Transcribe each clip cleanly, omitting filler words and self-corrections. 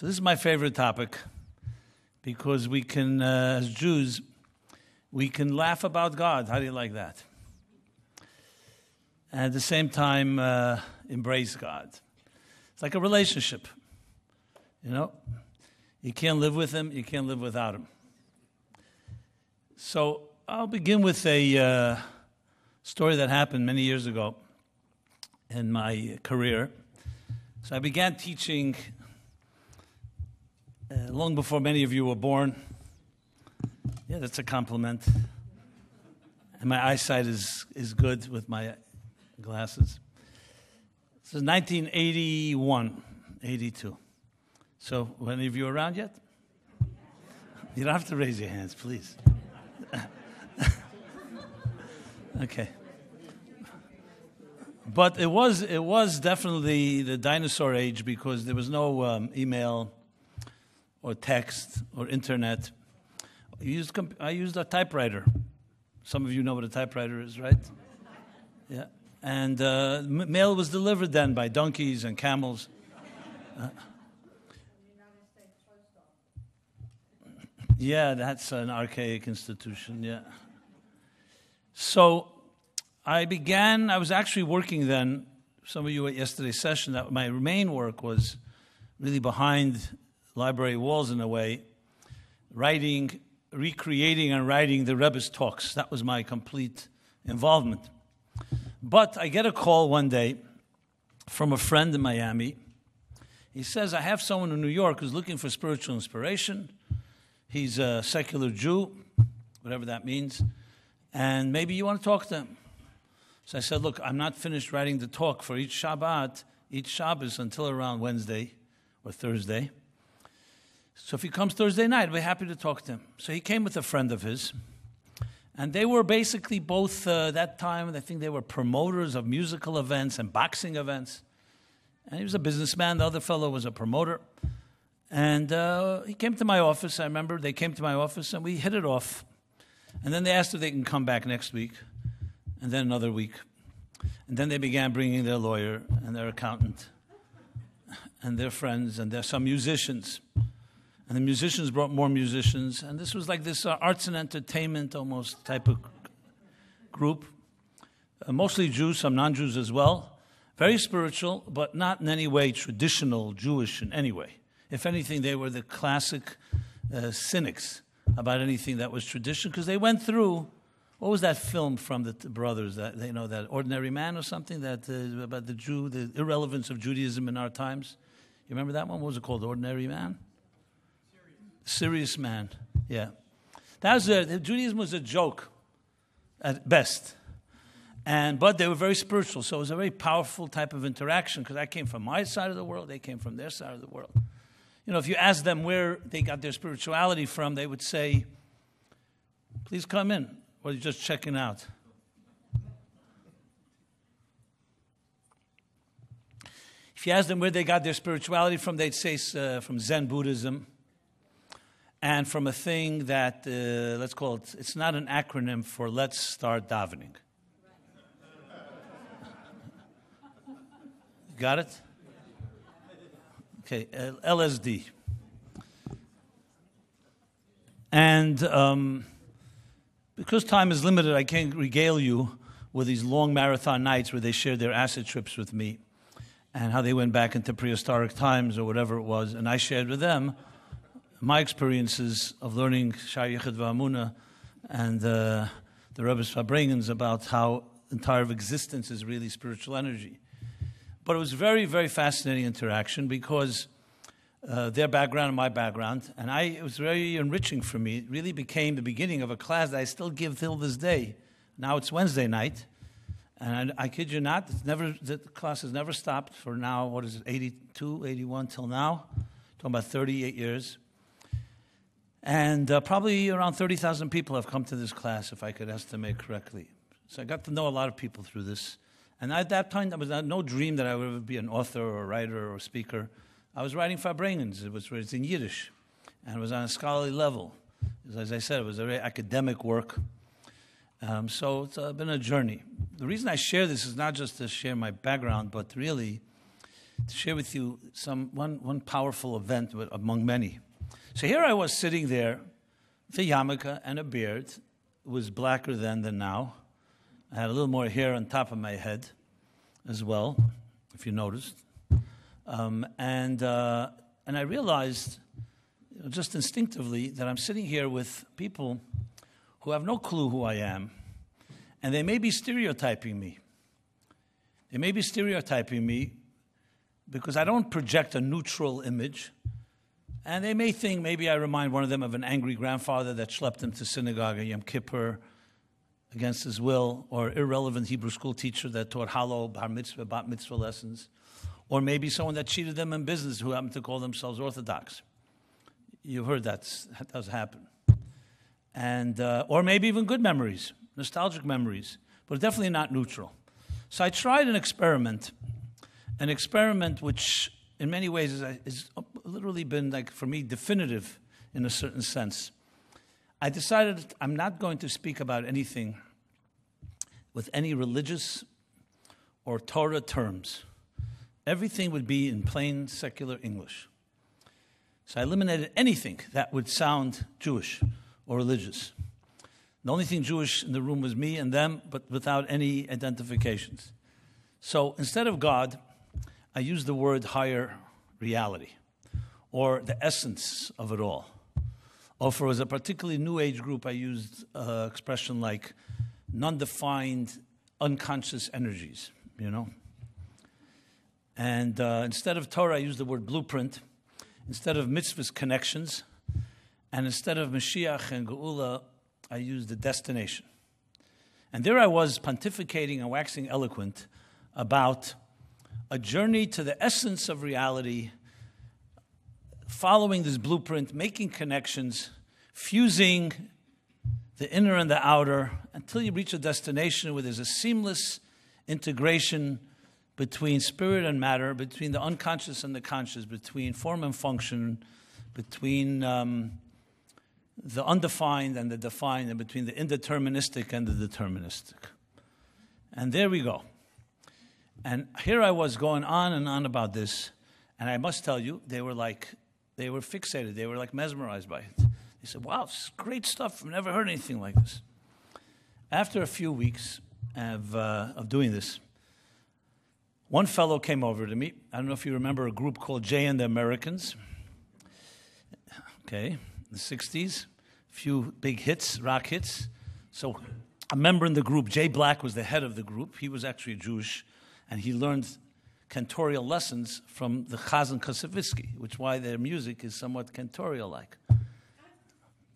So this is my favorite topic because we can, as Jews, we can laugh about God. How do you like that? And at the same time, embrace God. It's like a relationship, you know? You can't live with Him, you can't live without Him. So I'll begin with a story that happened many years ago in my career. So I began teaching long before many of you were born. Yeah, that's a compliment. And my eyesight is good with my glasses. This is 1981, 82. So, were any of you around yet? You don't have to raise your hands, please. Okay. But it was definitely the dinosaur age because there was no email or text or internet. I used a typewriter. Some of you know what a typewriter is, right? Yeah. And mail was delivered then by donkeys and camels. Yeah, that's an archaic institution, yeah. So I was actually working then, some of you at yesterday's session, that my main work was really behind library walls in a way, recreating and writing the Rebbe's talks. That was my complete involvement. But I get a call one day from a friend in Miami. He says, I have someone in New York who's looking for spiritual inspiration. He's a secular Jew, whatever that means, and maybe you want to talk to him. So I said, look, I'm not finished writing the talk for each Shabbat, each Shabbos until around Wednesday or Thursday. So if he comes Thursday night, I'd be happy to talk to him. So he came with a friend of his, and they were basically both, that time, I think they were promoters of musical events and boxing events. And he was a businessman, the other fellow was a promoter. And he came to my office, I remember, they came to my office, and we hit it off. And then they asked if they can come back next week, and then another week. And then they began bringing their lawyer and their accountant and their friends, and there's some musicians. And the musicians brought more musicians. And this was like this arts and entertainment almost type of group. Mostly Jews, some non-Jews as well. Very spiritual, but not in any way traditional Jewish in any way. If anything, they were the classic cynics about anything that was tradition, because they went through, what was that film from the brothers, that that Ordinary Man or something, that about the Jew, the irrelevance of Judaism in our times? You remember that one? What was it called? Ordinary Man? Serious Man, yeah. Judaism was a joke at best, but they were very spiritual, so it was a very powerful type of interaction, because I came from my side of the world, they came from their side of the world. You know, if you ask them where they got their spirituality from, they would say, please come in, or you're just checking out. If you ask them where they got their spirituality from, they'd say from Zen Buddhism, and from a thing that, let's call it, it's not an acronym for let's start davening. Got it? Okay, LSD. And because time is limited, I can't regale you with these long marathon nights where they shared their acid trips with me and how they went back into prehistoric times or whatever it was, and I shared with them my experiences of learning Shar Yichud V'Amuna and the Rebbe's Farbrengens about how the entire existence is really spiritual energy. But it was very, very fascinating interaction because their background and my background, and it was very enriching for me. It really became the beginning of a class that I still give till this day. Now it's Wednesday night, and I kid you not, the class has never stopped for now, 82, 81 till now, talking about 38 years. And probably around 30,000 people have come to this class, if I could estimate correctly. So I got to know a lot of people through this. And at that time, there was no dream that I would ever be an author or a writer or a speaker. I was writing Farbrengens. It was in Yiddish, and it was on a scholarly level. As I said, it was a very academic work. So it's been a journey. The reason I share this is not just to share my background, but really to share with you one powerful event among many. So here I was sitting there with a yarmulke and a beard. It was blacker then than now. I had a little more hair on top of my head as well, if you noticed. And I realized, just instinctively, that I'm sitting here with people who have no clue who I am, and they may be stereotyping me. They may be stereotyping me because I don't project a neutral image, and they may think maybe I remind one of them of an angry grandfather that schlepped him to synagogue at Yom Kippur against his will, or irrelevant Hebrew school teacher that taught hollow bar mitzvah, bat mitzvah lessons, or maybe someone that cheated them in business who happened to call themselves Orthodox. You've heard that does happen. And or maybe even good memories, nostalgic memories, but definitely not neutral. So I tried an experiment which in many ways has literally been, like, for me, definitive in a certain sense. I decided I'm not going to speak about anything with any religious or Torah terms. Everything would be in plain secular English. So I eliminated anything that would sound Jewish or religious. The only thing Jewish in the room was me and them, but without any identifications. So instead of God, I used the word higher reality, or the essence of it all. Or for as a particularly new age group, I used an expression like non-defined, unconscious energies, And instead of Torah, I used the word blueprint. Instead of mitzvahs, connections. And instead of Mashiach and Geula, I used the destination. And there I was pontificating and waxing eloquent about a journey to the essence of reality, following this blueprint, making connections, fusing the inner and the outer, until you reach a destination where there's a seamless integration between spirit and matter, between the unconscious and the conscious, between form and function, between the undefined and the defined, and between the indeterministic and the deterministic. And there we go. And here I was going on and on about this, and I must tell you, they were fixated. They were like mesmerized by it. They said, wow, this is great stuff. I've never heard anything like this. After a few weeks of doing this, one fellow came over to me. I don't know if you remember a group called Jay and the Americans. Okay, the 60s, a few big hits, rock hits. So a member in the group, Jay Black, was the head of the group. He was actually Jewish, and he learned cantorial lessons from the Chazan Kosovitsky, which is why their music is somewhat cantorial-like.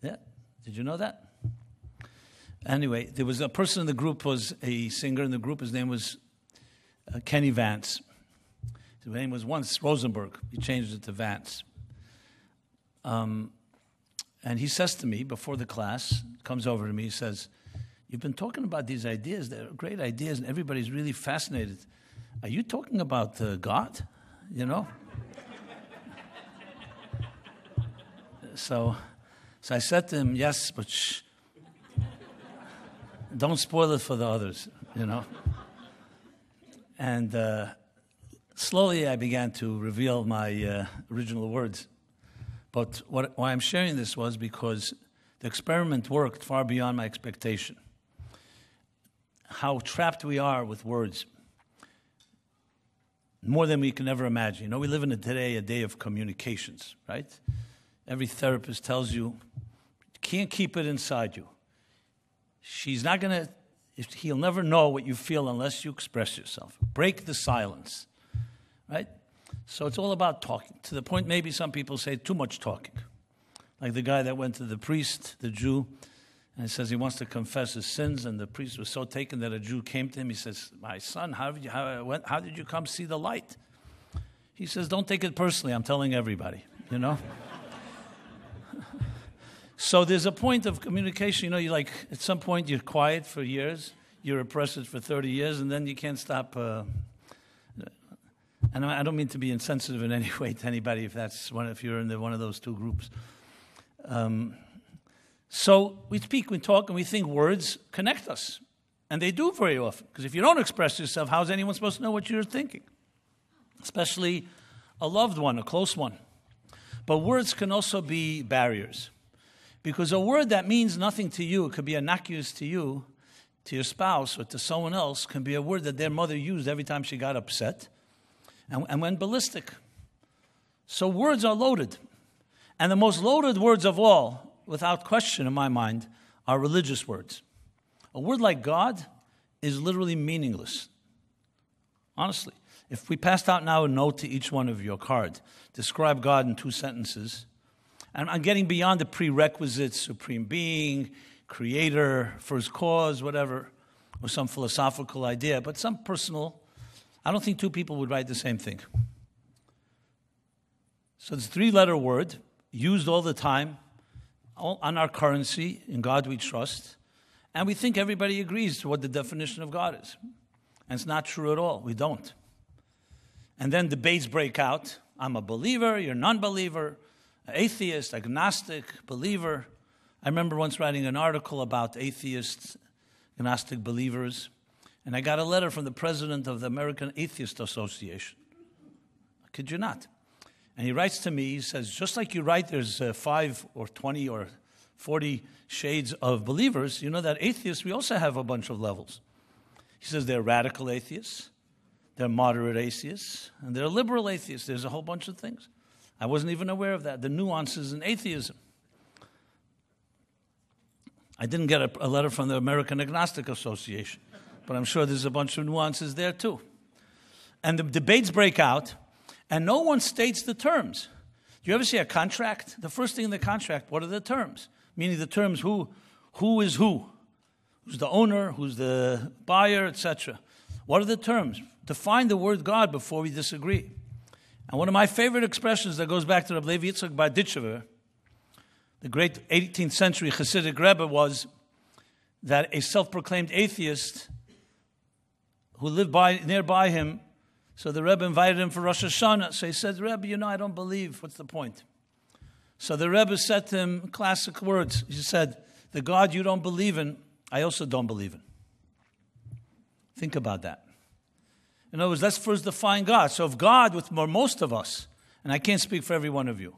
Yeah, did you know that? Anyway, there was a person in the group, was a singer in the group. His name was Kenny Vance. His name was once Rosenberg. He changed it to Vance. And he says to me before the class, comes over to me, he says, you've been talking about these ideas. They're great ideas, and everybody's really fascinated. Are you talking about God? So I said to him, yes, but shh. Don't spoil it for the others, And slowly I began to reveal my original words. But why I'm sharing this was because the experiment worked far beyond my expectation. How trapped we are with words, more than we can ever imagine. We live in a day of communications, right? Every therapist tells you can't keep it inside you. He'll never know what you feel unless you express yourself. Break the silence, right? So it's all about talking, to the point maybe some people say too much talking. Like the guy that went to the priest, the Jew, and he says he wants to confess his sins, and the priest was so taken that a Jew came to him. He says, my son, how did you come see the light? He says, don't take it personally. I'm telling everybody, So there's a point of communication. You at some point you're quiet for years, you're repressed for 30 years, and then you can't stop. And I don't mean to be insensitive in any way to anybody if you're in one of those two groups. So we speak, we talk, and we think words connect us. And they do very often. Because if you don't express yourself, how's anyone supposed to know what you're thinking? especially a loved one, a close one. But words can also be barriers. Because a word that means nothing to you, it could be innocuous to you, to your spouse, or to someone else, can be a word that their mother used every time she got upset and went ballistic. So words are loaded. And the most loaded words of all, without question in my mind, are religious words. A word like God is literally meaningless. Honestly. If we passed out now a note to each one of you, a card, describe God in 2 sentences, and I'm getting beyond the prerequisites, supreme being, creator, first cause, whatever, or some philosophical idea, but some personal, I don't think 2 people would write the same thing. So it's a 3-letter word, used all the time, on our currency, in God we trust, and we think everybody agrees to what the definition of God is. And it's not true at all. We don't. And then debates break out. I'm a believer, you're a non-believer, atheist, agnostic, believer. I remember once writing an article about atheists, agnostic believers, and I got a letter from the president of the American Atheist Association. I kid you not. And he writes to me, he says, just like you write there's 5 or 20 or 40 shades of believers, you know that atheists, we also have a bunch of levels. He says they're radical atheists, they're moderate atheists, and they're liberal atheists. There's a whole bunch of things. I wasn't even aware of that, the nuances in atheism. I didn't get a letter from the American Agnostic Association, but I'm sure there's a bunch of nuances there too. And the debates break out, and no one states the terms. Do you ever see a contract? The first thing in the contract, what are the terms? Meaning the terms who is who? Who's the owner, who's the buyer, etc. What are the terms? Define the word God before we disagree. And one of my favorite expressions that goes back to Rabbi Levi Yitzchak Barditchever, the great 18th century Hasidic Rebbe, was that a self-proclaimed atheist who lived nearby him, so the Rebbe invited him for Rosh Hashanah. So he said, Rebbe, I don't believe. What's the point? So the Rebbe said to him classic words. He said, the God you don't believe in, I also don't believe in. Think about that. In other words, let's first define God. So if God, with most of us, and I can't speak for every one of you,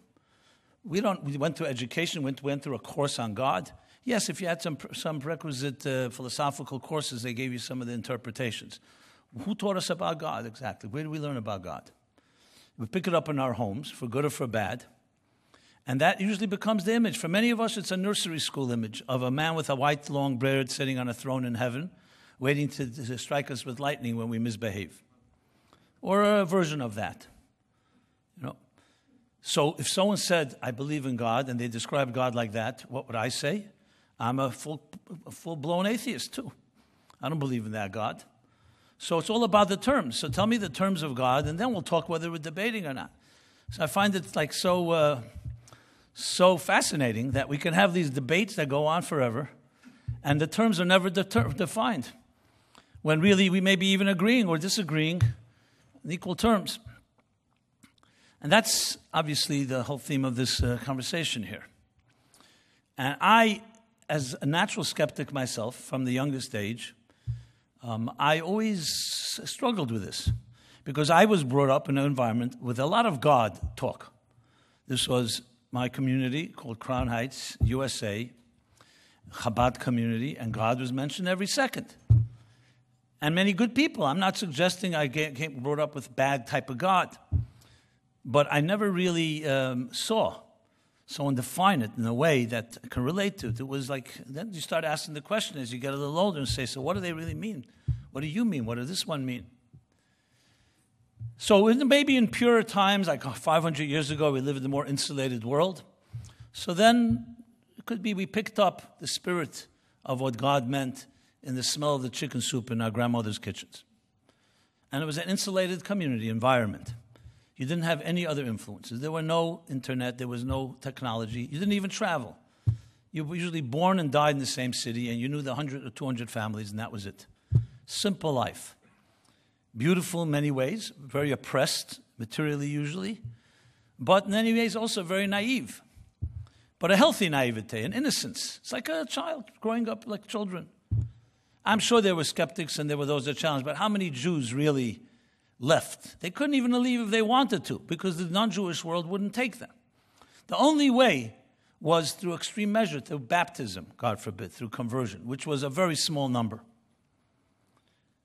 we went to education, went through a course on God. Yes, if you had some requisite philosophical courses, they gave you some of the interpretations. Who taught us about God exactly? Where did we learn about God? We pick it up in our homes, for good or for bad. And that usually becomes the image. For many of us, it's a nursery school image of a man with a white long beard sitting on a throne in heaven, waiting to strike us with lightning when we misbehave. Or a version of that. So if someone said, I believe in God, and they described God like that, what would I say? I'm a full-blown atheist too. I don't believe in that God. So it's all about the terms. So tell me the terms of God, and then we'll talk whether we're debating or not. So I find it like so fascinating that we can have these debates that go on forever, and the terms are never defined, when really we may be even agreeing or disagreeing in equal terms. And that's obviously the whole theme of this conversation here. And I, as a natural skeptic myself from the youngest age, I always struggled with this because I was brought up in an environment with a lot of God talk. This was my community called Crown Heights, USA, Chabad community, and God was mentioned every second. And many good people. I'm not suggesting I came brought up with bad type of God, but I never really saw someone define it in a way that I can relate to it. It was like, then you start asking the question as you get a little older and say, so what do they really mean? What do you mean? What does this one mean? So maybe in purer times, like 500 years ago, we lived in a more insulated world. So then it could be we picked up the spirit of what God meant in the smell of the chicken soup in our grandmother's kitchens. And it was an insulated community environment. You didn't have any other influences. There were no internet. There was no technology. You didn't even travel. You were usually born and died in the same city, and you knew the 100 or 200 families, and that was it. Simple life. Beautiful in many ways, very oppressed, materially usually, but in many ways also very naive. But a healthy naivete, an innocence. It's like a child growing up like children. I'm sure there were skeptics and there were those that challenged, but how many Jews really left. They couldn't even leave if they wanted to, because the non-Jewish world wouldn't take them. The only way was through extreme measure, through baptism, God forbid, through conversion, which was a very small number.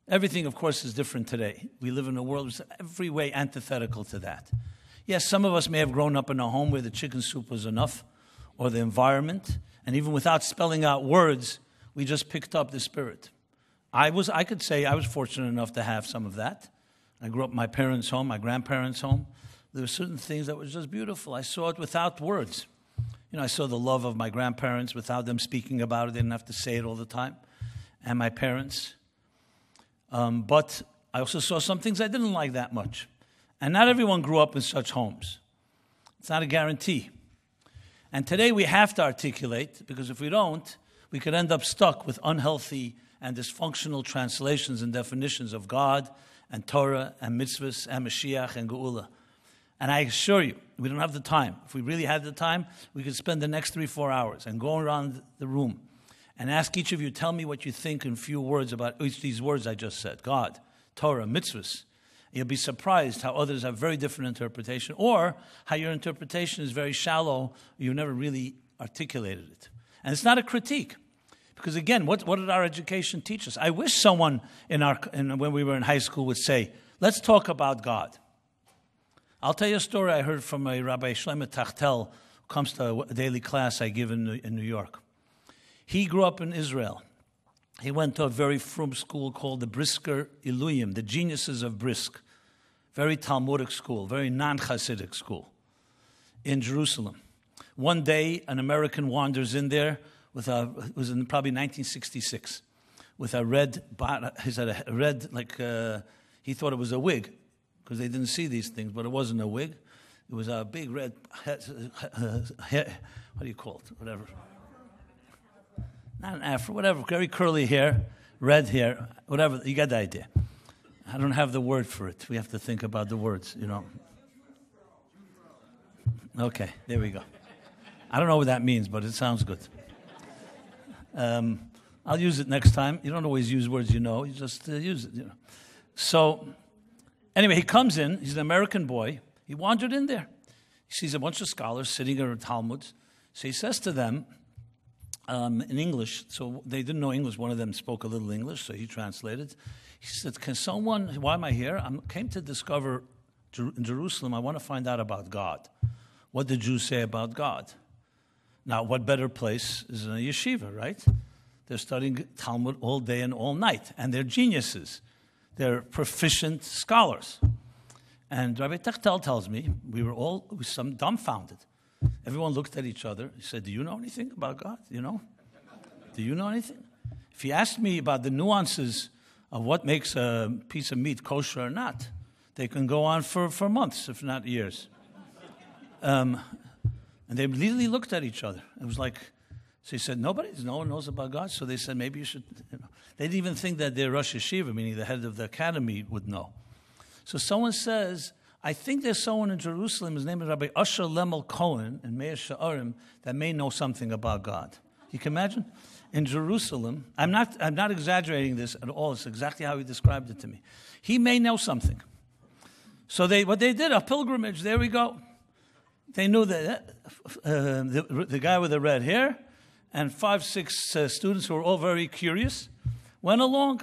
Everything, of course, is different today. We live in a world that's every way antithetical to that. Yes, some of us may have grown up in a home where the chicken soup was enough, or the environment, and even without spelling out words, we just picked up the spirit. I could say I was fortunate enough to have some of that. I grew up in my parents' home, my grandparents' home. There were certain things that were just beautiful. I saw it without words. I saw the love of my grandparents without them speaking about it. They didn't have to say it all the time. And my parents. But I also saw some things I didn't like that much. And not everyone grew up in such homes. It's not a guarantee. And today we have to articulate, because if we don't, we could end up stuck with unhealthy and dysfunctional translations and definitions of God and Torah and mitzvahs and Mashiach and Geula. And I assure you, we don't have the time. If we really had the time, we could spend the next 3-4 hours and go around the room and ask each of you, tell me what you think in few words about each of these words I just said. God, Torah, mitzvahs. You'll be surprised how others have very different interpretation, or how your interpretation is very shallow, you've never really articulated it. And it's not a critique. Because again, what did our education teach us? I wish someone when we were in high school would say, let's talk about God. I'll tell you a story I heard from a Rabbi Shlomo Tachtel, who comes to a daily class I give in New York. He grew up in Israel. He went to a very frum school called the Brisker Iluyim, the Geniuses of Brisk. Very Talmudic school, very non-Hasidic school in Jerusalem. One day, an American wanders in there it was in probably 1966, with a red, he thought it was a wig, because they didn't see these things, but it wasn't a wig. It was a big red, what do you call it, whatever. Not an afro, whatever, very curly hair, red hair, whatever, you get the idea. I don't have the word for it. We have to think about the words, Okay, there we go. I don't know what that means, but it sounds good. I'll use it next time. You don't always use words you just use it, So, anyway, he comes in. He's an American boy. He wandered in there. He sees a bunch of scholars sitting in Talmud. So he says to them, in English, so they didn't know English. One of them spoke a little English, so he translated. He said, why am I here? I came to discover in Jerusalem, I want to find out about God. What the Jews say about God. Now, what better place is in a yeshiva, right? They're studying Talmud all day and all night, and they're geniuses. They're proficient scholars. And Rabbi Tachtel tells me, we were some dumbfounded. Everyone looked at each other. He said, do you know anything about God? Do you know anything? If he asked me about the nuances of what makes a piece of meat kosher or not, they can go on for months, if not years. And they immediately looked at each other. It was like, so he said, no one knows about God. So they said, maybe you should, They didn't even think that their Rosh Yeshiva, meaning the head of the academy, would know. So someone says, I think there's someone in Jerusalem, his name is Rabbi Asher Lemel Cohen in Meir Sha'arim, that may know something about God. You can imagine? In Jerusalem, I'm not exaggerating this at all. It's exactly how he described it to me. He may know something. So what they did, a pilgrimage, there we go. They knew that the guy with the red hair and 5-6 students who were all very curious went along.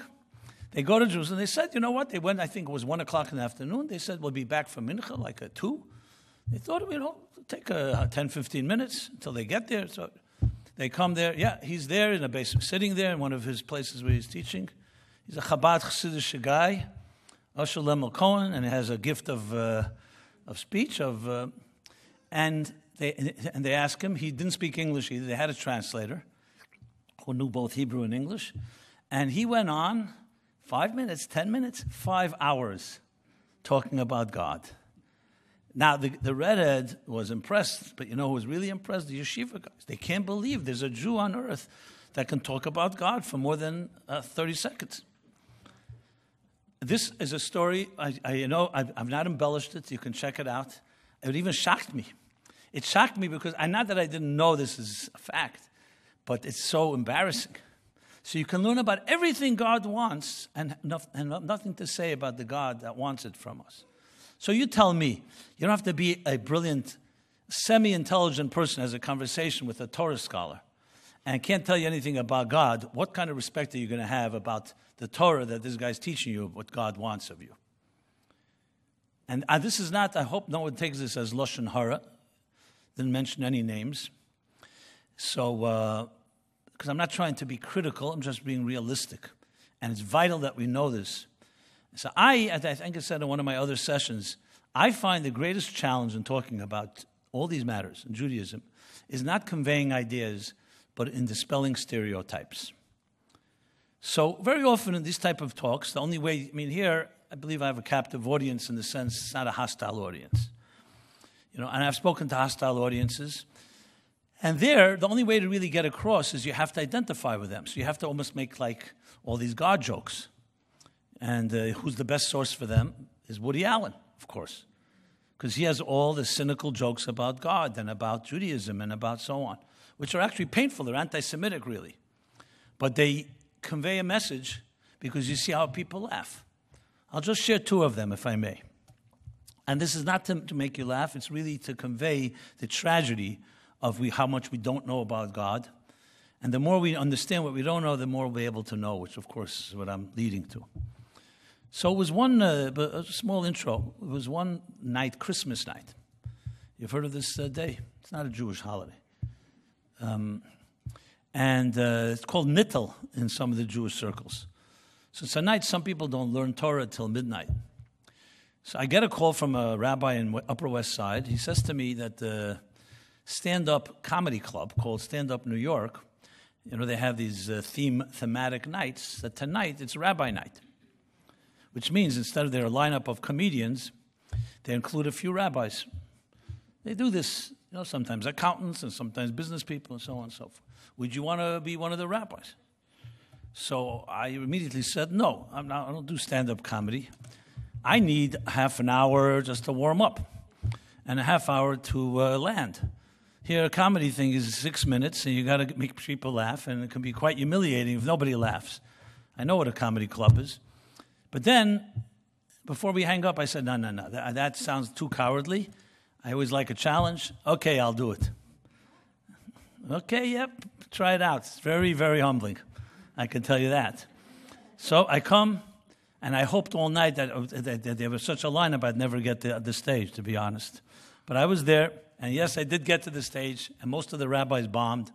They go to Jerusalem. They said, you know what? They went, I think it was 1 o'clock in the afternoon. They said, we'll be back from Mincha like at 2. They thought, take 10, 15 minutes until they get there. So they come there. Yeah, he's there in a basement, sitting there in one of his places where he's teaching. He's a Chabad Chassidish guy, Asher Lemel Cohen, and he has a gift of speech, and they asked him. He didn't speak English either. They had a translator who knew both Hebrew and English. And he went on 5 minutes, 10 minutes, 5 hours talking about God. Now, the redhead was impressed, but who was really impressed? The yeshiva guys. They can't believe there's a Jew on earth that can talk about God for more than 30 seconds. This is a story, I've not embellished it. You can check it out. It even shocked me. It shocked me because, not that I didn't know this is a fact, but it's so embarrassing. So you can learn about everything God wants and nothing to say about the God that wants it from us. So you tell me, you don't have to be a brilliant, semi-intelligent person who has a conversation with a Torah scholar and can't tell you anything about God. What kind of respect are you going to have about the Torah that this guy's teaching you, what God wants of you? And this is not, I hope no one takes this as Lashon Hara. Didn't mention any names. So, because I'm not trying to be critical, I'm just being realistic. And it's vital that we know this. So I think I said in one of my other sessions, I find the greatest challenge in talking about all these matters in Judaism is not conveying ideas, but in dispelling stereotypes. So very often in these type of talks, the only way, here, I believe I have a captive audience in the sense it's not a hostile audience. And I've spoken to hostile audiences. And there, the only way to really get across is you have to identify with them. So you have to almost make like all these God jokes. And who's the best source for them is Woody Allen, of course. Because he has all the cynical jokes about God and about Judaism and about so on, which are actually painful. They're anti-Semitic, really. But they convey a message because you see how people laugh. I'll just share two of them, if I may. And this is not to make you laugh. It's really to convey the tragedy of how much we don't know about God. And the more we understand what we don't know, the more we'll be able to know, which, of course, is what I'm leading to. So it was a small intro. It was one night, Christmas night. You've heard of this day? It's not a Jewish holiday. And it's called Nittel in some of the Jewish circles. So it's a night some people don't learn Torah till midnight. So I get a call from a rabbi in Upper West Side. He says to me that the stand-up comedy club called Stand Up New York, they have these thematic nights, that tonight it's rabbi night, which means instead of their lineup of comedians, they include a few rabbis. They do this, sometimes accountants and sometimes business people and so on and so forth. Would you want to be one of the rabbis? So I immediately said, no, I don't do stand-up comedy. I need half an hour just to warm up and a half hour to land. Here, a comedy thing is 6 minutes, and you got to make people laugh, and it can be quite humiliating if nobody laughs. I know what a comedy club is. But then, before we hang up, I said, no, that sounds too cowardly. I always like a challenge. Okay, I'll do it. Okay, yep, try it out. It's very, very humbling. I can tell you that. So I come, and I hoped all night that there was such a lineup I'd never get to the stage, to be honest. But I was there, and yes, I did get to the stage, and most of the rabbis bombed.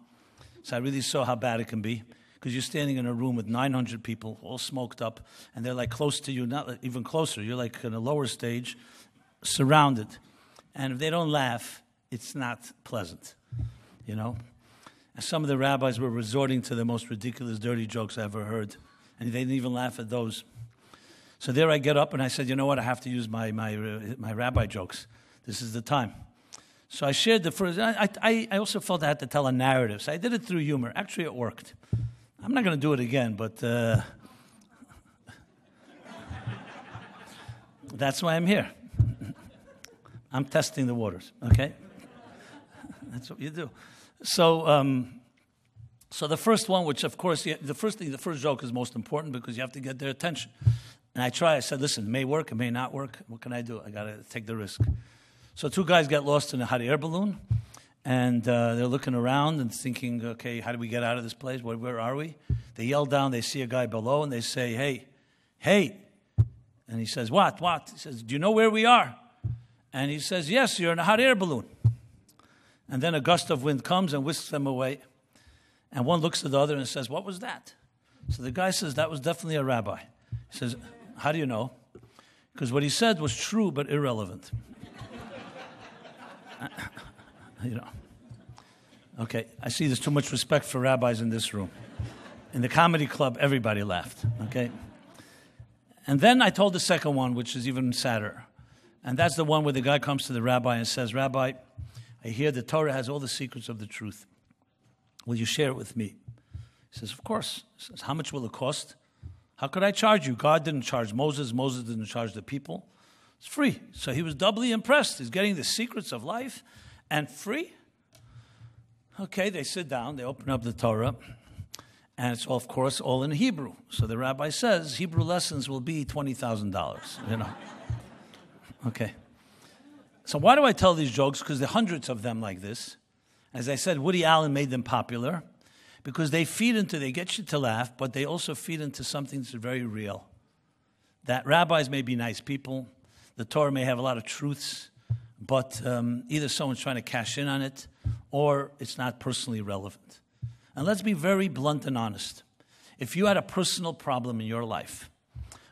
So I really saw how bad it can be, because you're standing in a room with 900 people, all smoked up, and they're like close to you, not even closer. You're like in a lower stage, surrounded. And if they don't laugh, it's not pleasant, And some of the rabbis were resorting to the most ridiculous, dirty jokes I ever heard, and they didn't even laugh at those. So there I get up, and I said, you know what, I have to use my rabbi jokes. This is the time. So I shared the first. I also felt I had to tell a narrative, so I did it through humor. Actually, it worked. I'm not going to do it again, but that's why I'm here. I'm testing the waters, okay? That's what you do. So the first one, which of course, the first joke is most important because you have to get their attention. And I said, listen, it may work, it may not work. What can I do? I got to take the risk. So two guys get lost in a hot air balloon, and they're looking around and thinking, okay, how do we get out of this place? Where are we? They yell down, they see a guy below, and they say, hey. And he says, what? He says, do you know where we are? And he says, yes, you're in a hot air balloon. And then a gust of wind comes and whisks them away. And one looks at the other and says, what was that? So the guy says, that was definitely a rabbi. He says, how do you know? Because what he said was true but irrelevant. Okay, I see there's too much respect for rabbis in this room. In the comedy club, everybody laughed, okay? And then I told the second one, which is even sadder. And that's the one where the guy comes to the rabbi and says, Rabbi, I hear the Torah has all the secrets of the truth. Will you share it with me? He says, of course. He says, how much will it cost? How could I charge you? God didn't charge Moses. Moses didn't charge the people. It's free. So he was doubly impressed. He's getting the secrets of life and free. Okay, they sit down. They open up the Torah. And it's, of course, all in Hebrew. So the rabbi says Hebrew lessons will be $20,000, Okay. So why do I tell these jokes? Because there are hundreds of them like this. As I said, Woody Allen made them popular because they get you to laugh, but they also feed into something that's very real. That rabbis may be nice people, the Torah may have a lot of truths, but either someone's trying to cash in on it or it's not personally relevant. And let's be very blunt and honest. If you had a personal problem in your life,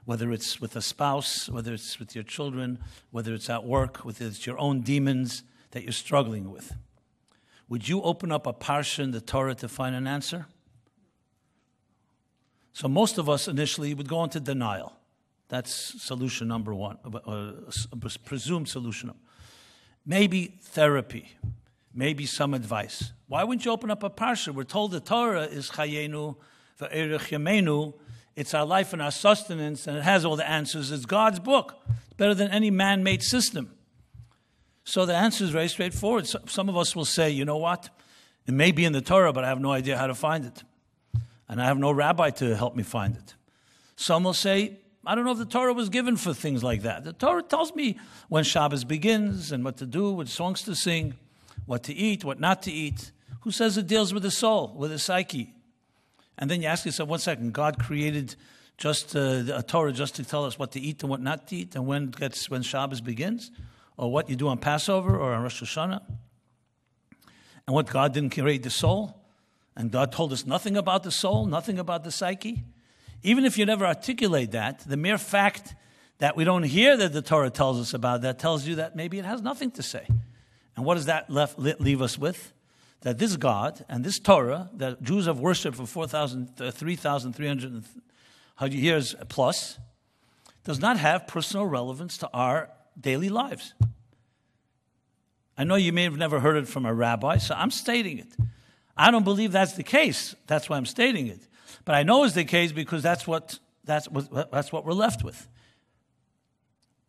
whether it's with a spouse, whether it's with your children, whether it's at work, whether it's your own demons that you're struggling with, would you open up a parsha in the Torah to find an answer? So most of us initially would go into denial. That's solution number one, presumed solution. Maybe therapy, maybe some advice. Why wouldn't you open up a parsha? We're told the Torah is chayenu v'erech yameinu. It's our life and our sustenance, and it has all the answers. It's God's book. It's better than any man-made system. So the answer is very straightforward. Some of us will say, you know what? It may be in the Torah, but I have no idea how to find it. And I have no rabbi to help me find it. Some will say, I don't know if the Torah was given for things like that. The Torah tells me when Shabbos begins and what to do, what songs to sing, what to eat, what not to eat. Who says it deals with the soul, with the psyche? And then you ask yourself, 1 second, God created just a Torah just to tell us what to eat and what not to eat, and when Shabbos begins, or what you do on Passover or on Rosh Hashanah, and what God didn't create the soul, and God told us nothing about the soul, nothing about the psyche. Even if you never articulate that, the mere fact that we don't hear that the Torah tells us about that tells you that maybe it has nothing to say. And what does that leave us with? That this God and this Torah that Jews have worshipped for 3,300 years plus does not have personal relevance to our daily lives. I know you may have never heard it from a rabbi, so I'm stating it. I don't believe that's the case. That's why I'm stating it. But I know it's the case because that's what we're left with.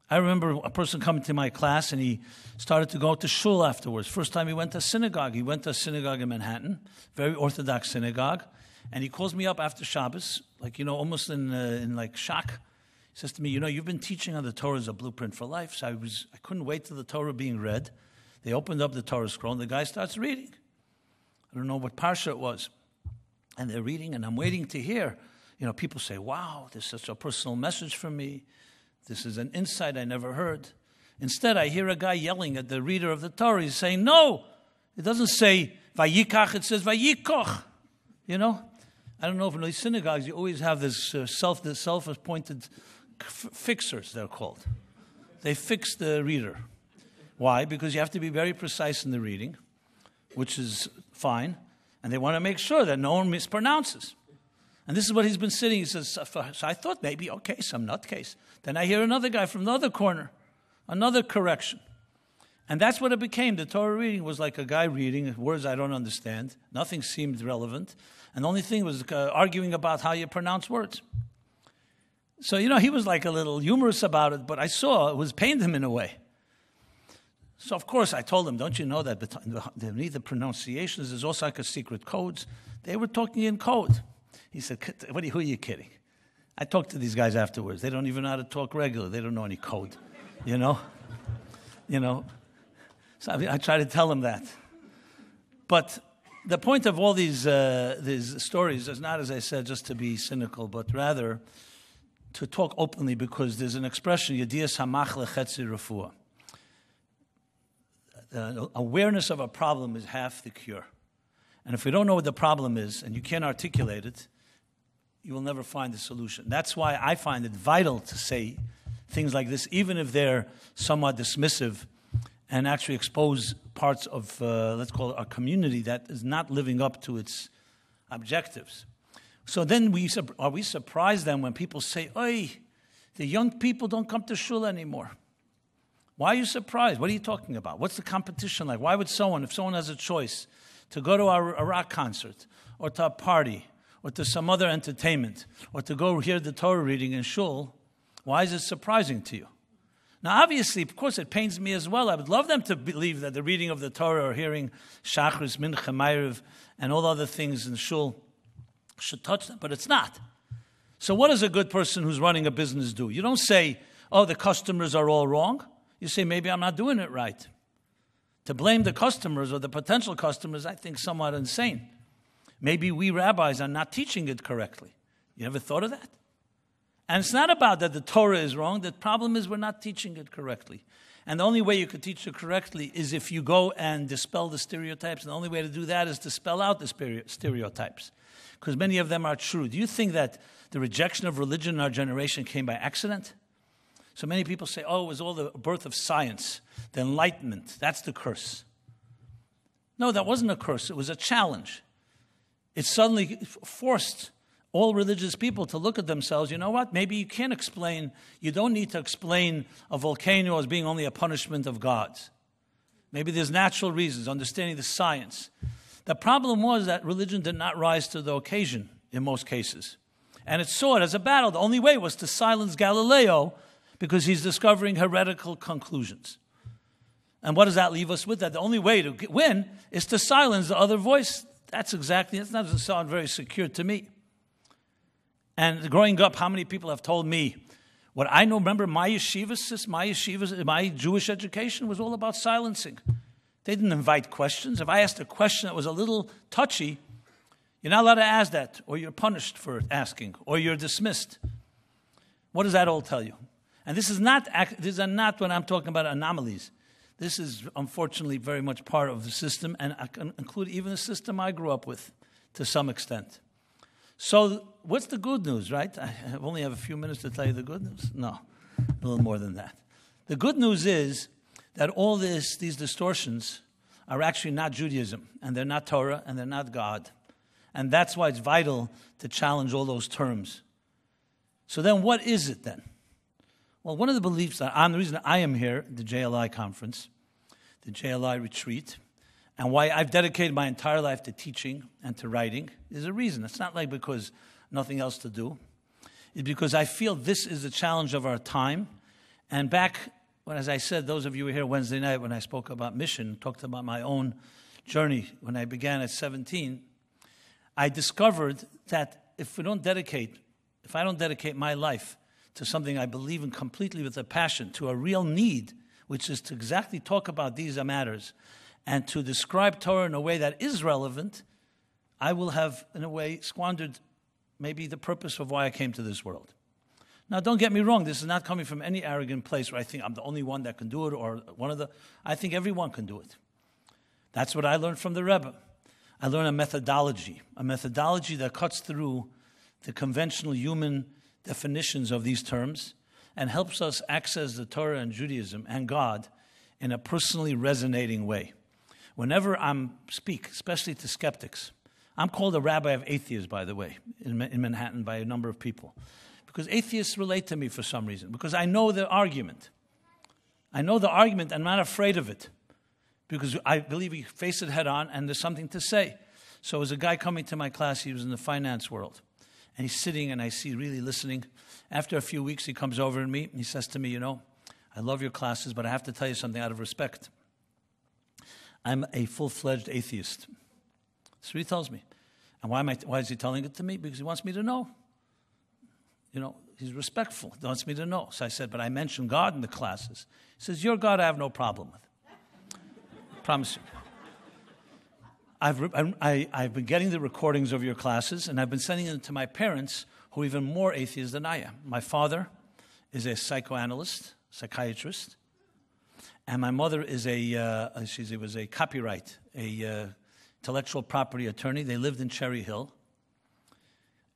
I remember a person coming to my class and he started to go to shul afterwards. First time he went to synagogue. He went to a synagogue in Manhattan, very Orthodox synagogue. And he calls me up after Shabbos, almost in shock. He says to me, you've been teaching on the Torah as a blueprint for life. So I couldn't wait till the Torah being read. They opened up the Torah scroll and the guy starts reading. I don't know what parsha it was. And they're reading and I'm waiting to hear. People say, wow, this is such a personal message for me. This is an insight I never heard. Instead, I hear a guy yelling at the reader of the Torah. He's saying, no, it doesn't say vayikach, it says vayikoch. I don't know if in these synagogues you always have this self-appointed fixers, they're called. They fix the reader. Why? Because you have to be very precise in the reading, which is fine, and they want to make sure that no one mispronounces. And this is what he's been sitting. He says, so I thought maybe, okay, some nutcase. Then I hear another guy from the other corner, another correction. And that's what it became. The Torah reading was like a guy reading words I don't understand. Nothing seemed relevant. And the only thing was arguing about how you pronounce words. So, he was like a little humorous about it, but I saw it was pained him in a way. So, of course, I told him, don't you know that beneath the pronunciations, there's also like a secret codes. They were talking in code. He said, who are you kidding? I talked to these guys afterwards. They don't even know how to talk regular. They don't know any code, So I try to tell them that. But the point of all these stories is not, as I said, just to be cynical, but rather to talk openly because there's an expression, Yedias hamach lechetzi refuah. Awareness of a problem is half the cure. And if we don't know what the problem is and you can't articulate it, you will never find a solution. That's why I find it vital to say things like this, even if they're somewhat dismissive and actually expose parts of, let's call it, our community that is not living up to its objectives. So then are we surprised then when people say, "Oi, the young people don't come to shul anymore"? Why are you surprised? What are you talking about? What's the competition like? Why would if someone has a choice to go to a rock concert or to a party or to some other entertainment or to go hear the Torah reading in shul, why is it surprising to you? Now, obviously, of course, it pains me as well. I would love them to believe that the reading of the Torah or hearing Shachris, Mincha, Ma'ariv, and all other things in shul should touch them, but it's not. So what does a good person who's running a business do? You don't say, oh, the customers are all wrong. You say, maybe I'm not doing it right. To blame the customers or the potential customers, I think, somewhat insane. Maybe we rabbis are not teaching it correctly. You ever thought of that? And it's not about that the Torah is wrong. The problem is we're not teaching it correctly. And the only way you could teach it correctly is if you go and dispel the stereotypes. And the only way to do that is to spell out the stereotypes, because many of them are true. Do you think that the rejection of religion in our generation came by accident? So many people say, oh, it was all the birth of science, the Enlightenment. That's the curse. No, that wasn't a curse. It was a challenge. It suddenly forced all religious people to look at themselves. You know what? Maybe you can't explain, you don't need to explain a volcano as being only a punishment of gods. Maybe there's natural reasons, understanding the science. The problem was that religion did not rise to the occasion in most cases. And it saw it as a battle. The only way was to silence Galileo because he's discovering heretical conclusions. And what does that leave us with? That the only way to win is to silence the other voice. That doesn't sound very secure to me. And growing up, how many people have told me, what I know, remember my Jewish education was all about silencing. They didn't invite questions. If I asked a question that was a little touchy, you're not allowed to ask that, or you're punished for asking, or you're dismissed. What does that all tell you? And these are not when I'm talking about anomalies. This is, unfortunately, very much part of the system, and I can include even the system I grew up with to some extent. So what's the good news, right? I only have a few minutes to tell you the good news. No, a little more than that. The good news is that all these distortions are actually not Judaism, and they're not Torah, and they're not God. And that's why it's vital to challenge all those terms. So then what is it then? Well, one of the beliefs the reason I am here, the JLI conference, the JLI retreat, and why I've dedicated my entire life to teaching and to writing, is a reason. It's not like because nothing else to do. It's because I feel this is the challenge of our time. And back, as I said, those of you who were here Wednesday night when I spoke about mission, talked about my own journey when I began at 17, I discovered that if I don't dedicate my life to something I believe in completely with a passion, to a real need, which is to exactly talk about these matters, and to describe Torah in a way that is relevant, I will have, in a way, squandered maybe the purpose of why I came to this world. Now, don't get me wrong. This is not coming from any arrogant place where I think I'm the only one that can do it, or I think everyone can do it. That's what I learned from the Rebbe. I learned a methodology that cuts through the conventional human definitions of these terms and helps us access the Torah and Judaism and God in a personally resonating way. Whenever I speak, especially to skeptics, I'm called a rabbi of atheists, by the way, in Manhattan by a number of people, because atheists relate to me for some reason, because I know the argument. I'm not afraid of it, because I believe we face it head on and there's something to say. So as a guy coming to my class, he was in the finance world. And he's sitting, and I see really listening. After a few weeks, he comes over to me, and he says to me, I love your classes, but I have to tell you something out of respect. I'm a full-fledged atheist. That's what he tells me. And why is he telling it to me? Because he wants me to know. He's respectful. He wants me to know. So I said, but I mentioned God in the classes. He says, your God I have no problem with. I promise you. I've been getting the recordings of your classes, and I've been sending them to my parents, who are even more atheists than I am. My father is a psychiatrist, and my mother is was a copyright, intellectual property attorney. They lived in Cherry Hill,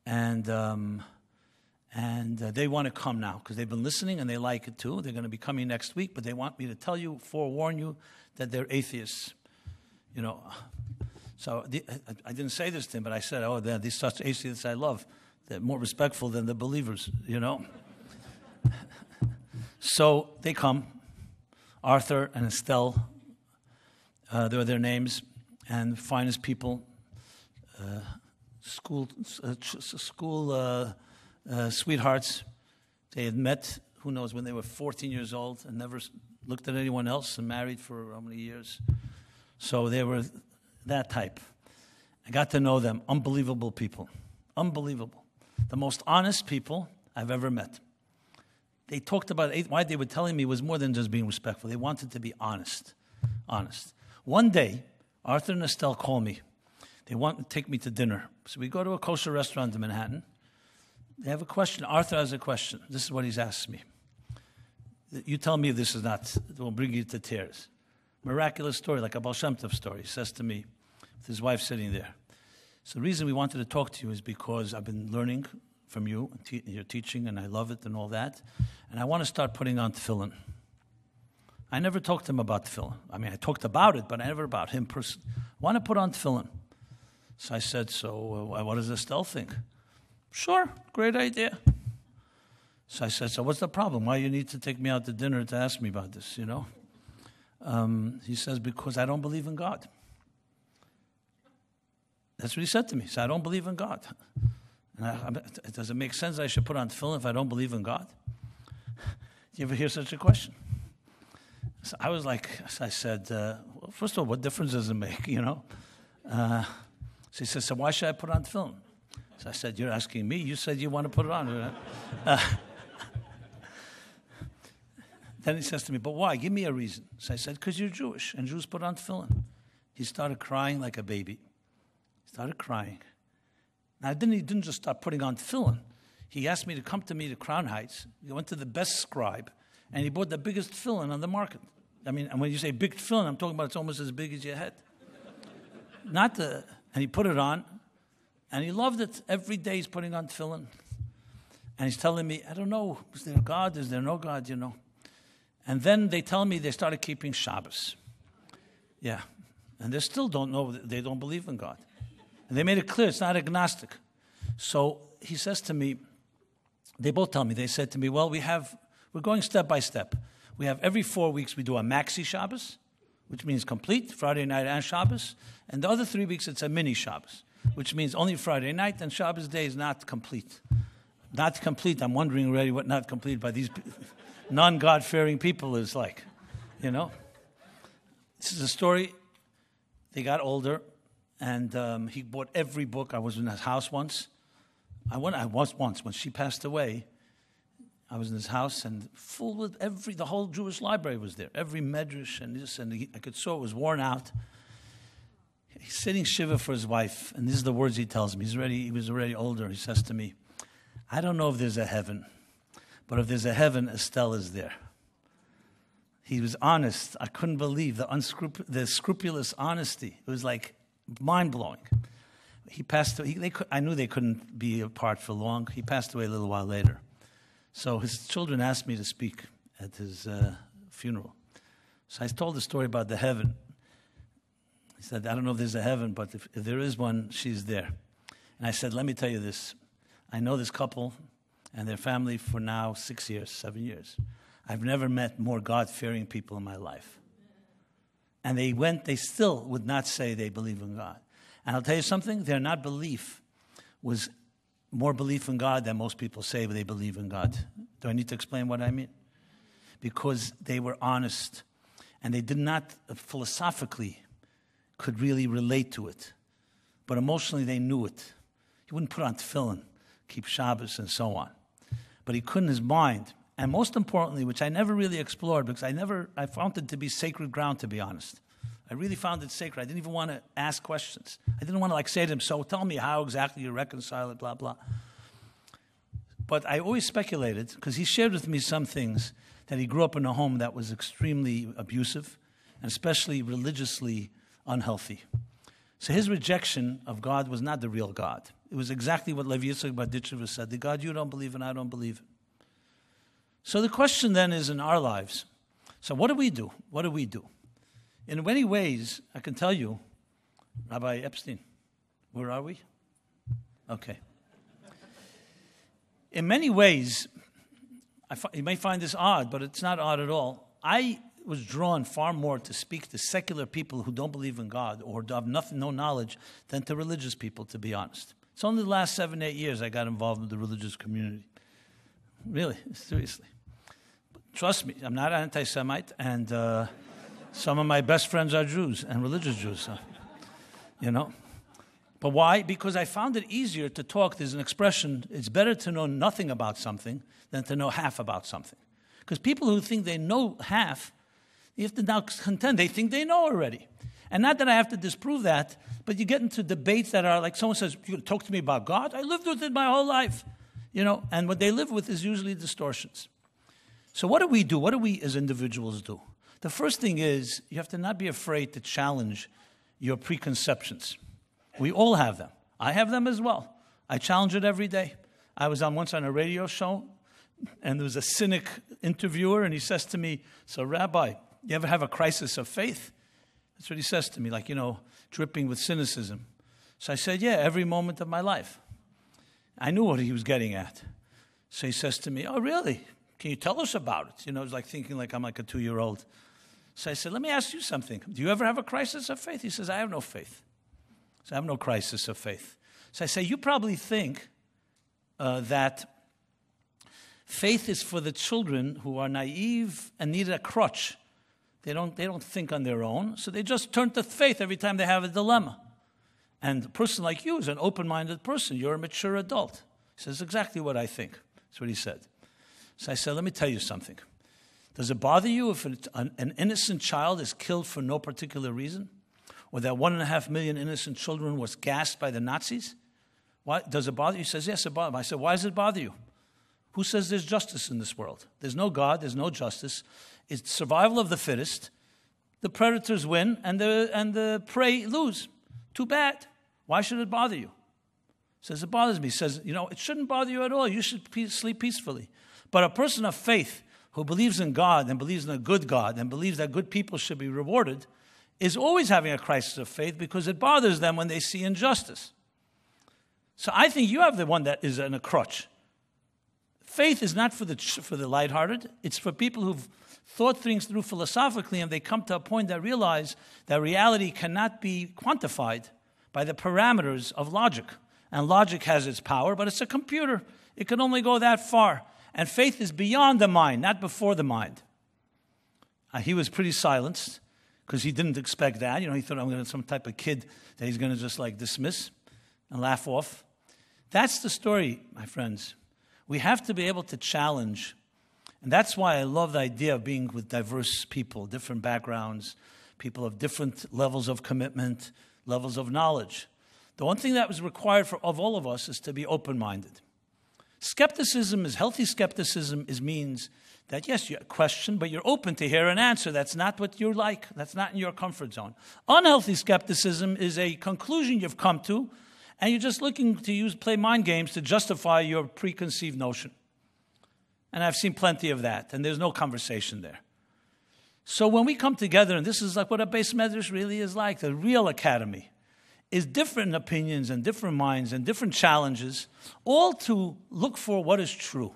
and they want to come now because they've been listening and they like it too. They're going to be coming next week, but they want me to forewarn you that they're atheists. So I didn't say this to him, but I said, they're these such atheists I love. They're more respectful than the believers, So they come. Arthur and Estelle, they're their names, and finest people, school sweethearts. They had met, who knows, when they were 14 years old and never looked at anyone else, and married for how many years. So they were that type. I got to know them. Unbelievable people. Unbelievable. The most honest people I've ever met. They talked about why they were telling me was more than just being respectful. They wanted to be honest. Honest. One day, Arthur and Estelle call me. They want to take me to dinner. So we go to a kosher restaurant in Manhattan. They have a question. Arthur has a question. This is what he's asked me. You tell me if this is not, it will bring you to tears. Miraculous story, like a Baal Shem Tov story. He says to me, with his wife sitting there. So the reason we wanted to talk to you is because I've been learning from you, your teaching, and I love it and all that. And I want to start putting on tefillin. I never talked to him about tefillin. I mean, I talked about it, but I never about him personally. I want to put on tefillin. So I said, what does Estelle think? Sure, great idea. So I said, so what's the problem? Why you need to take me out to dinner to ask me about this, He says, because I don't believe in God. That's what he said to me. He said, I don't believe in God. And does it make sense that I should put on tefillin if I don't believe in God? Do you ever hear such a question? So I was like, I said, well, first of all, what difference does it make, So he said, so why should I put on tefillin? So I said, you're asking me. You said you want to put it on. Then he says to me, but why? Give me a reason. So I said, because you're Jewish, and Jews put on tefillin. He started crying like a baby. He started crying. Now, he didn't just start putting on tefillin. He asked me to come to me to Crown Heights. He went to the best scribe, and he bought the biggest tefillin on the market. I mean, and when you say big tefillin, I'm talking about it's almost as big as your head. And he put it on, and he loved it. Every day he's putting on tefillin. And he's telling me, I don't know, is there a God? Is there no God, And then they tell me they started keeping Shabbos. Yeah. And they still don't know, they don't believe in God. And they made it clear, it's not agnostic. So he says to me, they both tell me, they said to me, well, we're going step by step. We have every 4 weeks we do a maxi Shabbos, which means complete, Friday night and Shabbos. And the other 3 weeks it's a mini Shabbos, which means only Friday night and Shabbos day is not complete. Not complete, I'm wondering already what not complete by these non-God-fearing people is like, This is a story. They got older, and he bought every book. I was in his house once. I was once. When she passed away, I was in his house, and full with the whole Jewish library was there. Every medrash and this, and I could saw it was worn out. He's sitting shiva for his wife, and these are the words he tells me. He was already older. He says to me, I don't know if there's a heaven, but if there's a heaven, Estelle is there. He was honest. I couldn't believe the scrupulous honesty. It was like mind-blowing. He passed away. I knew they couldn't be apart for long. He passed away a little while later. So his children asked me to speak at his funeral. So I told the story about the heaven. He said, I don't know if there's a heaven, but if there is one, she's there. And I said, let me tell you this. I know this couple and their family for now 6 years, 7 years. I've never met more God-fearing people in my life. And they still would not say they believe in God. And I'll tell you something, their not belief was more belief in God than most people say they believe in God. Do I need to explain what I mean? Because they were honest, and they did not philosophically could really relate to it. But emotionally they knew it. He wouldn't put on tefillin, keep Shabbos, and so on. But he couldn't in his mind. And most importantly, which I never really explored, because I found it to be sacred ground, to be honest. I really found it sacred. I didn't even want to ask questions. I didn't want to say to him, so tell me how exactly you reconcile it, blah, blah. But I always speculated, because he shared with me some things, that he grew up in a home that was extremely abusive, and especially religiously unhealthy. So his rejection of God was not the real God. It was exactly what Levi Yitzchak Berditchever said, the God you don't believe in, I don't believe in. So the question then is in our lives, so what do we do? What do we do? In many ways, I can tell you, Rabbi Epstein, where are we? Okay. In many ways, you may find this odd, but it's not odd at all. I was drawn far more to speak to secular people who don't believe in God or have no knowledge than to religious people, to be honest. It's only the last 7, 8 years I got involved with the religious community. Really, seriously. But trust me, I'm not anti-Semite, and some of my best friends are Jews and religious Jews, But why? Because I found it easier to talk. There's an expression, it's better to know nothing about something than to know half about something. Because people who think they know half, you have to now contend, they think they know already. And not that I have to disprove that, but you get into debates that are like someone says, "You gonna talk to me about God? I lived with it my whole life." And what they live with is usually distortions. So what do we do? What do we as individuals do? The first thing is you have to not be afraid to challenge your preconceptions. We all have them. I have them as well. I challenge it every day. I was once on a radio show, and there was a cynic interviewer, and he says to me, "So, Rabbi, you ever have a crisis of faith?" That's what he says to me, like, dripping with cynicism. So I said, "Yeah, every moment of my life." I knew what he was getting at. So he says to me, "Oh, really? Can you tell us about it?" It was like thinking like I'm like a 2-year-old. So I said, "Let me ask you something. Do you ever have a crisis of faith?" He says, "I have no faith." So I have no crisis of faith. So I say, "You probably think that faith is for the children who are naive and need a crutch. They don't think on their own, so they just turn to faith every time they have a dilemma. And a person like you is an open-minded person. You're a mature adult." He says, "Exactly what I think." That's what he said. So I said, "Let me tell you something. Does it bother you if an innocent child is killed for no particular reason? Or that 1.5 million innocent children was gassed by the Nazis? Why does it bother you?" He says, "Yes, it bothers me." I said, "Why does it bother you? Who says there's justice in this world? There's no God, there's no justice. It's survival of the fittest. The predators win and the prey lose. Too bad. Why should it bother you?" He says, "It bothers me." He says, "It shouldn't bother you at all. You should sleep peacefully. But a person of faith who believes in God and believes in a good God and believes that good people should be rewarded is always having a crisis of faith because it bothers them when they see injustice. So I think you have the one that is in a crutch. Faith is not for the lighthearted. It's for people who've thought things through philosophically and they come to a point that realize that reality cannot be quantified by the parameters of logic. And logic has its power, but it's a computer. It can only go that far. And faith is beyond the mind, not before the mind." He was pretty silenced because he didn't expect that. He thought I'm going to some type of kid that he's going to just like dismiss and laugh off. That's the story, my friends. We have to be able to challenge. And that's why I love the idea of being with diverse people, different backgrounds, people of different levels of commitment, levels of knowledge. The one thing that was required of all of us is to be open-minded. Skepticism is healthy skepticism means that, yes, you question, but you're open to hear an answer. That's not what you like. That's not in your comfort zone. Unhealthy skepticism is a conclusion you've come to, and you're just looking to play mind games to justify your preconceived notion. And I've seen plenty of that, and there's no conversation there. So when we come together, and this is like what a base medrash really is like, the real academy, is different opinions and different minds and different challenges, all to look for what is true.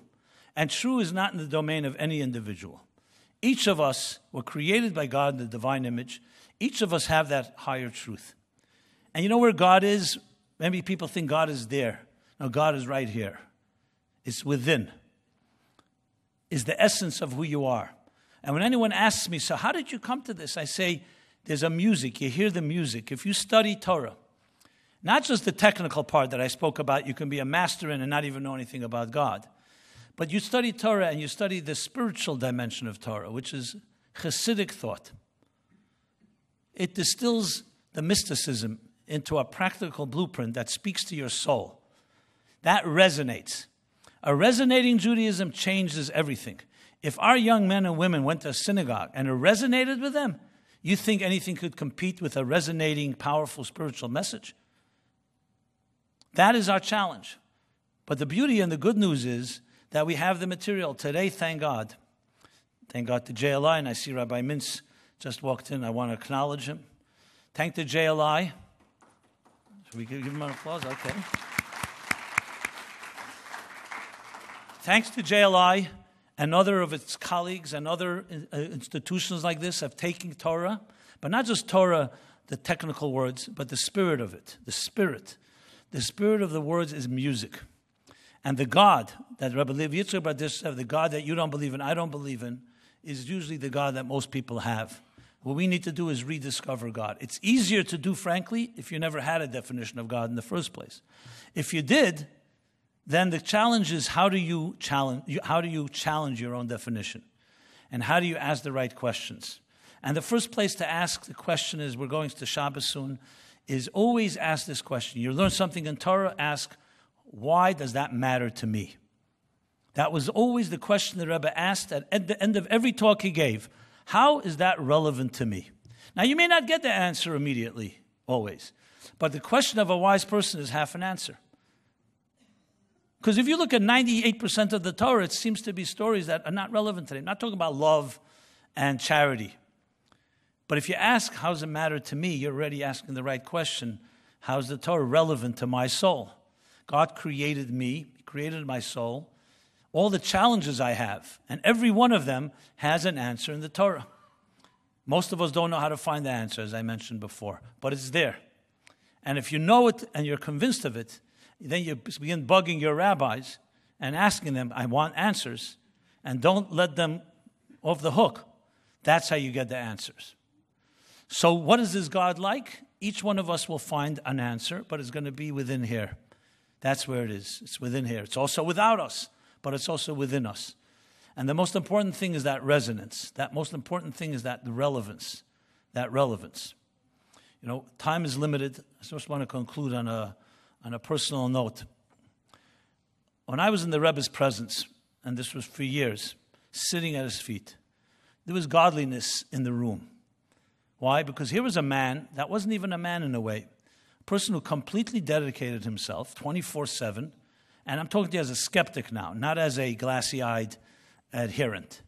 And true is not in the domain of any individual. Each of us were created by God in the divine image. Each of us have that higher truth. And you know where God is? Maybe people think God is there. No, God is right here. It's within. It's the essence of who you are. And when anyone asks me, "So how did you come to this?" I say, there's a music. You hear the music. If you study Torah, not just the technical part that I spoke about, you can be a master in and not even know anything about God. But you study Torah and you study the spiritual dimension of Torah, which is Hasidic thought. It distills the mysticism into a practical blueprint that speaks to your soul. That resonates. A resonating Judaism changes everything. If our young men and women went to a synagogue and it resonated with them, you think anything could compete with a resonating, powerful spiritual message? That is our challenge. But the beauty and the good news is that we have the material. Today, thank God. Thank God to JLI, and I see Rabbi Mintz just walked in. I want to acknowledge him. Thank the JLI. Should we give him an applause? Okay. Thanks to JLI and other of its colleagues and other institutions like this of taking Torah, but not just Torah, the technical words, but the spirit of it, the spirit. The spirit of the words is music. And the God that Rabbi Levi Yitzchak said, the God that you don't believe in, I don't believe in, is usually the God that most people have. What we need to do is rediscover God. It's easier to do, frankly, if you never had a definition of God in the first place. If you did, then the challenge is how do you challenge your own definition? And how do you ask the right questions? And the first place to ask the question is, we're going to Shabbos soon, is always ask this question. You learn something in Torah, ask, why does that matter to me? That was always the question the Rebbe asked at the end of every talk he gave. How is that relevant to me? Now, you may not get the answer immediately, always. But the question of a wise person is half an answer. Because if you look at 98% of the Torah, it seems to be stories that are not relevant today. I'm not talking about love and charity. But if you ask, how does it matter to me, you're already asking the right question. How is the Torah relevant to my soul? God created me, He created my soul, all the challenges I have, and every one of them has an answer in the Torah. Most of us don't know how to find the answer, as I mentioned before, but it's there. And if you know it and you're convinced of it, then you begin bugging your rabbis and asking them, I want answers, and don't let them off the hook. That's how you get the answers. So what is this God like? Each one of us will find an answer, but it's going to be within here. That's where it is. It's within here. It's also without us, but it's also within us. And the most important thing is that resonance. That most important thing is that relevance. That relevance. You know, time is limited. I just want to conclude on a personal note. When I was in the Rebbe's presence, and this was for years, sitting at his feet, there was godliness in the room. Why? Because here was a man that wasn't even a man in a way. A person who completely dedicated himself 24/7. And I'm talking to you as a skeptic now, not as a glassy-eyed adherent.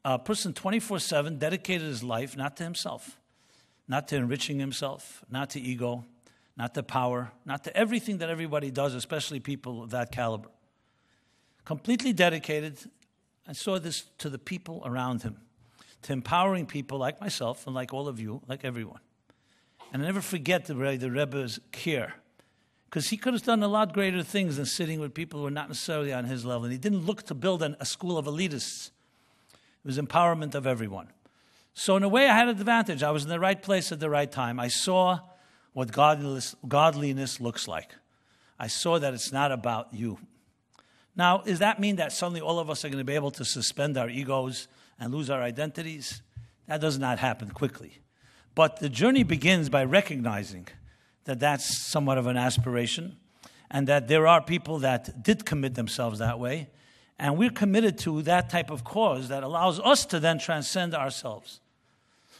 A person 24/7 dedicated his life not to himself, not to enriching himself, not to ego, not to power, not to everything that everybody does, especially people of that caliber. Completely dedicated, I saw this to the people around him, to empowering people like myself and like all of you, like everyone. And I never forget the Rebbe's care. Because he could have done a lot greater things than sitting with people who were not necessarily on his level. And he didn't look to build a school of elitists. It was empowerment of everyone. So in a way, I had an advantage. I was in the right place at the right time. I saw what godliness looks like. I saw that it's not about you. Now, does that mean that suddenly all of us are going to be able to suspend our egos and lose our identities? That does not happen quickly. But the journey begins by recognizing that that's somewhat of an aspiration, and that there are people that did commit themselves that way, and we're committed to that type of cause that allows us to then transcend ourselves.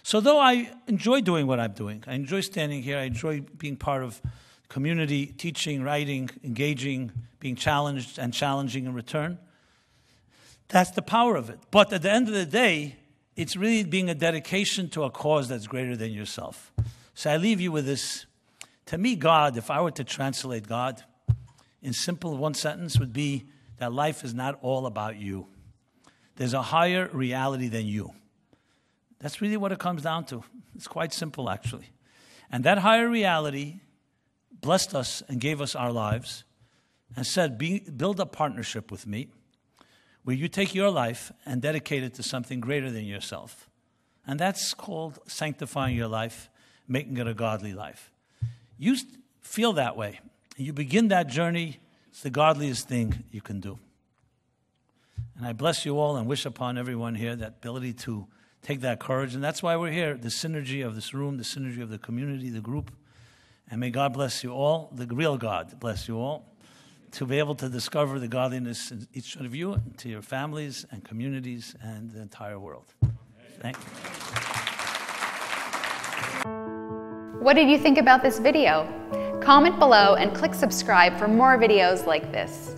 So though I enjoy doing what I'm doing, I enjoy standing here, I enjoy being part of community, teaching, writing, engaging, being challenged and challenging in return, that's the power of it. But at the end of the day, it's really being a dedication to a cause that's greater than yourself. So I leave you with this. To me, God, if I were to translate God in simple one sentence, would be that life is not all about you. There's a higher reality than you. That's really what it comes down to. It's quite simple, actually. And that higher reality blessed us and gave us our lives and said, build a partnership with me where you take your life and dedicate it to something greater than yourself. And that's called sanctifying your life, making it a godly life. You feel that way. You begin that journey. It's the godliest thing you can do. And I bless you all and wish upon everyone here that ability to take that courage. And that's why we're here, the synergy of this room, the synergy of the community, the group. And may God bless you all, the real God bless you all, to be able to discover the godliness in each of you, and to your families and communities and the entire world. Thank you. What did you think about this video? Comment below and click subscribe for more videos like this.